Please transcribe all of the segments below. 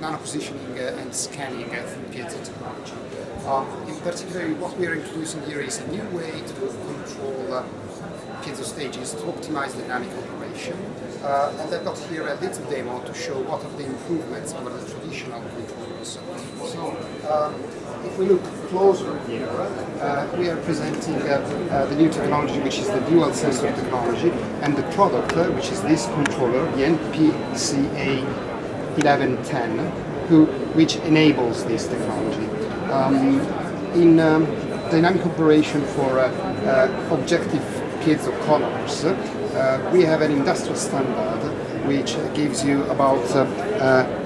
nano positioning and scanning through piezo technology. In particular, what we are introducing here is a new way to control piezo stages to optimize dynamic operation. And I've got here a little demo to show what are the improvements over the traditional controllers. So, if we look closer here, we are presenting the new technology, which is the dual sensor technology, and the product, which is this controller, the NPCA 1110, which enables this technology. In dynamic operation for objective piezo colors, we have an industrial standard which gives you about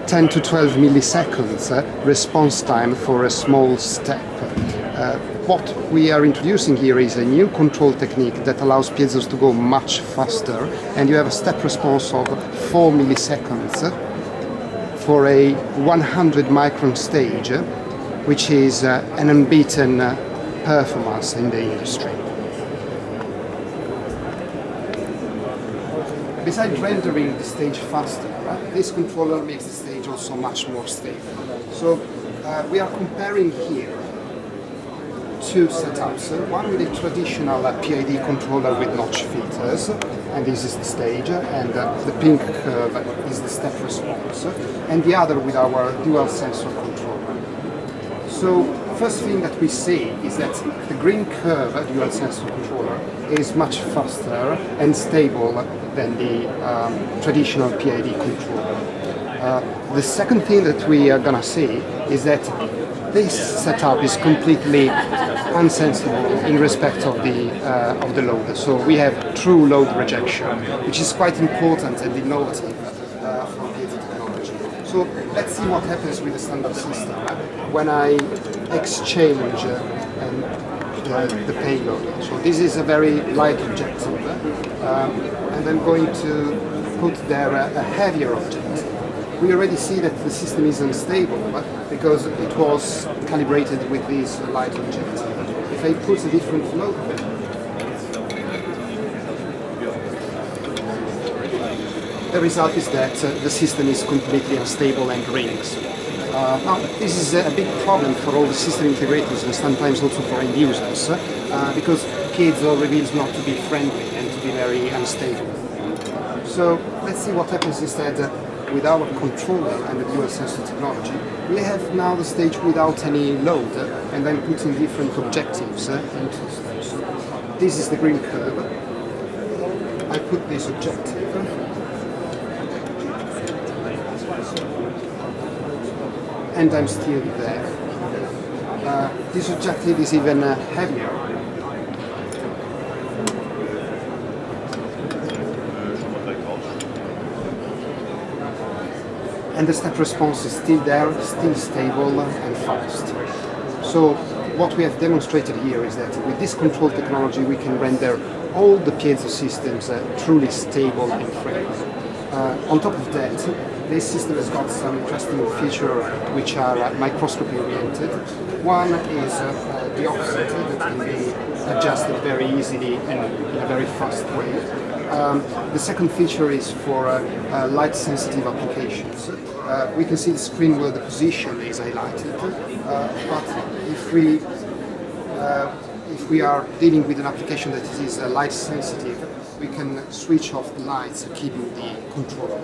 10 to 12 milliseconds response time for a small step. What we are introducing here is a new control technique that allows piezos to go much faster, and you have a step response of 4 milliseconds for a 100 micron stage, which is an unbeaten performance in the industry. Besides rendering the stage faster, this controller makes the stage also much more stable. So we are comparing here two setups. One with a traditional PID controller with notch filters, and this is the stage, and the pink curve is the step response, and the other with our dual sensor controller. So first thing that we see is that the green curve dual sensor controller is much faster and stable than the traditional PID controller. The second thing that we are gonna see is that this setup is completely unsensible in respect of the load. So we have true load rejection, which is quite important and innovative for piezo technology. So let's see what happens with the standard system when I exchange the payload. So this is a very light objective, and I'm going to put there a heavier objective. We already see that the system is unstable because it was calibrated with this light objective. If I put a different load, the result is that the system is completely unstable and rings. Now, this is a big problem for all the system integrators and sometimes also for end users, because piezo reveals not to be friendly and to be very unstable. So let's see what happens instead with our controller and the dual sensor technology. We have now the stage without any load, and I'm putting different objectives into the stage. So this is the green curve. I put this objective. And I'm still there. This objective is even heavier. And the step response is still there, still stable and fast. So what we have demonstrated here is that with this control technology we can render all the piezo systems truly stable and friendly. On top of that, this system has got some interesting features which are microscopy oriented. One is the offset that can be adjusted very easily and in a very fast way. The second feature is for light sensitive applications. We can see the screen where the position is highlighted, but if we are dealing with an application that is light sensitive, we can switch off the lights, keeping the control.